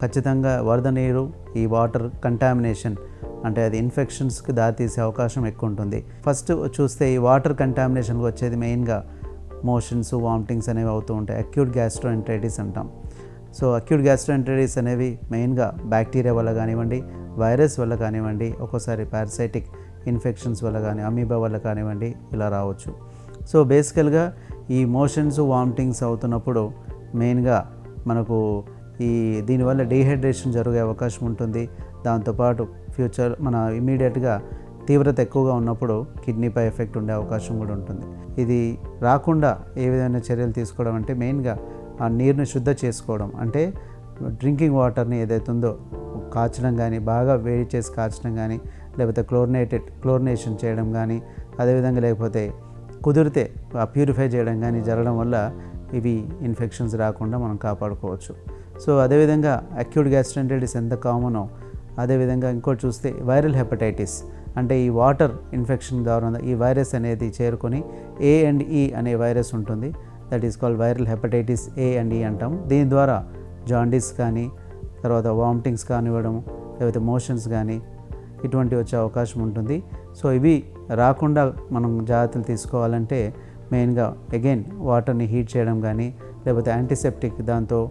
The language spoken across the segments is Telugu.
ఖచ్చితంగా వరద నీరు, ఈ వాటర్ కంటామినేషన్ అంటే అది ఇన్ఫెక్షన్స్కి దారితీసే అవకాశం ఎక్కువ ఉంటుంది. ఫస్ట్ చూస్తే ఈ వాటర్ కంటామినేషన్కి వచ్చేది మెయిన్గా మోషన్స్, వామిటింగ్స్ అనేవి అవుతూ ఉంటాయి. అక్యూట్ గ్యాస్ట్రోఎంటరైటిస్ అంటాం. సో అక్యూట్ గ్యాస్ట్రోఎంటరైటిస్ అనేవి మెయిన్గా బ్యాక్టీరియా వల్ల కానివ్వండి, వైరస్ వల్ల కానివ్వండి, ఒక్కోసారి పారాసైటిక్ ఇన్ఫెక్షన్స్ వల్ల కానీ, అమీబా వల్ల కానివ్వండి, ఇలా రావచ్చు. సో బేసికల్గా ఈ మోషన్స్, వామిటింగ్స్ అవుతున్నప్పుడు మెయిన్గా మనకు దీనివల్ల డీహైడ్రేషన్ జరిగే అవకాశం ఉంటుంది. దాంతోపాటు ఫ్యూచర్ మన ఇమీడియట్గా తీవ్రత ఎక్కువగా ఉన్నప్పుడు కిడ్నీపై ఎఫెక్ట్ ఉండే అవకాశం కూడా ఉంటుంది. ఇది రాకుండా ఏ విధమైన చర్యలు తీసుకోవడం అంటే మెయిన్గా ఆ నీరుని శుద్ధ చేసుకోవడం, అంటే డ్రింకింగ్ వాటర్ని ఏదైతే ఉందో కాచడం కానీ, బాగా వేడి చేసి కాచడం కానీ, లేకపోతే క్లోరినేషన్ చేయడం కానీ, అదేవిధంగా లేకపోతే కుదిరితే ప్యూరిఫై చేయడం కానీ జరగడం వల్ల ఇవి ఇన్ఫెక్షన్స్ రాకుండా మనం కాపాడుకోవచ్చు. సో అదేవిధంగా అక్యూట్ గ్యాస్ట్రోఎంటరైటిస్ ఎంత కామనో అదేవిధంగా ఇంకోటి చూస్తే వైరల్ హెపటైటిస్, అంటే ఈ వాటర్ ఇన్ఫెక్షన్ ద్వారా ఈ వైరస్ అనేది చేరుకొని A&E అనే వైరస్ ఉంటుంది. That is called viral hepatitis A&E అంటాం. దీని ద్వారా జాండీస్ కానీ, తర్వాత వామిటింగ్స్ కానివ్వడం, లేకపోతే మోషన్స్ కానీ ఇటువంటి వచ్చే అవకాశం ఉంటుంది. సో ఇవి రాకుండా మనం జాగ్రత్తలు తీసుకోవాలంటే మెయిన్గా అగైన్ వాటర్ని హీట్ చేయడం కానీ, లేకపోతే యాంటీసెప్టిక్ దాంతో,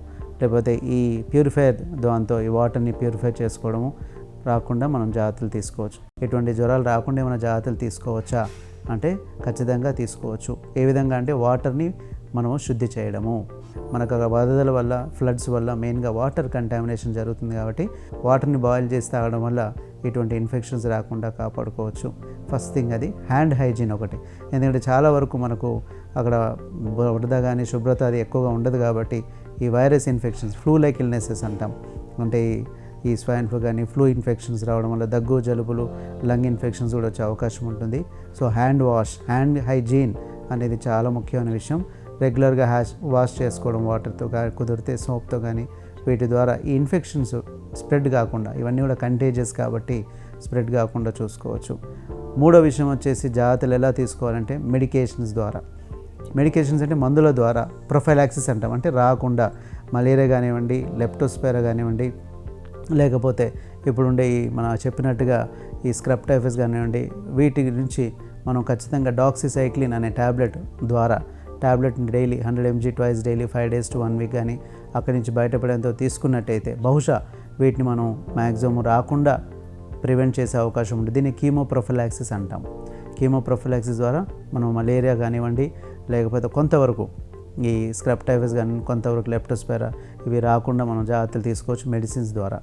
లేకపోతే ఈ ప్యూరిఫైయర్ దాంతో ఈ వాటర్ని ప్యూరిఫై చేసుకోవడము రాకుండా మనం జాగ్రత్తలు తీసుకోవచ్చు. ఎటువంటి జ్వరాలు రాకుండా ఏమైనా జాగ్రత్తలు తీసుకోవచ్చా అంటే ఖచ్చితంగా తీసుకోవచ్చు. ఏ విధంగా అంటే వాటర్ని మనము శుద్ధి చేయడము. మనకు వరదల వల్ల, ఫ్లడ్స్ వల్ల మెయిన్గా వాటర్ కంటామినేషన్ జరుగుతుంది కాబట్టి వాటర్ని బాయిల్ చేసి తాగడం వల్ల ఇటువంటి ఇన్ఫెక్షన్స్ రాకుండా కాపాడుకోవచ్చు. ఫస్ట్ థింగ్ అది హ్యాండ్ హైజీన్ ఒకటి. ఎందుకంటే చాలా వరకు మనకు అక్కడ వరద కానీ శుభ్రత అది ఎక్కువగా ఉండదు కాబట్టి ఈ virus infections, flu like illnesses అంటాం, అంటే ఈ స్వైన్ ఫ్లూ కానీ ఫ్లూ ఇన్ఫెక్షన్స్ రావడం వల్ల దగ్గు, జలుబులు, లంగ్ ఇన్ఫెక్షన్స్ కూడా వచ్చే అవకాశం ఉంటుంది. సో హ్యాండ్ హైజీన్ అనేది చాలా ముఖ్యమైన విషయం. రెగ్యులర్గా వాష్ చేసుకోవడం వాటర్తో కానీ, కుదిరితే సోప్తో కానీ, వీటి ద్వారా ఈ ఇన్ఫెక్షన్స్ స్ప్రెడ్ కాకుండా, ఇవన్నీ కూడా కంటేజియస్ కాబట్టి స్ప్రెడ్ కాకుండా చూసుకోవచ్చు. మూడో విషయం వచ్చేసి జాగ్రత్తలు ఎలా తీసుకోవాలంటే మెడికేషన్స్ ద్వారా. మెడికేషన్స్ అంటే మందుల ద్వారా ప్రొఫైలాక్సిస్ అంటాం, అంటే రాకుండా మలేరియా కానివ్వండి, లెప్టోస్పైరా కానివ్వండి, లేకపోతే ఇప్పుడుండే మన చెప్పినట్టుగా ఈ స్క్రబ్ టైఫస్ కానివ్వండి, వీటి నుంచి మనం ఖచ్చితంగా డాక్సిసైక్లిన్ అనే ట్యాబ్లెట్ని daily 100 mg twice daily 5 days to 1 week కానీ అక్కడి నుంచి బయటపడేంతో తీసుకున్నట్టయితే బహుశా వీటిని మనం మ్యాక్సిమం రాకుండా ప్రివెంట్ చేసే అవకాశం ఉంటుంది. దీన్ని కీమోప్రొఫిలాక్సిస్ అంటాం. కీమోప్రొఫిలాక్సిస్ ద్వారా మనం మలేరియా కానివ్వండి, లేకపోతే కొంతవరకు ఈ స్క్రబ్ టైఫస్ కానీ, కొంతవరకు లెప్టోస్పైరా, ఇవి రాకుండా మనం జాగ్రత్తలు తీసుకోవచ్చు మెడిసిన్స్ ద్వారా.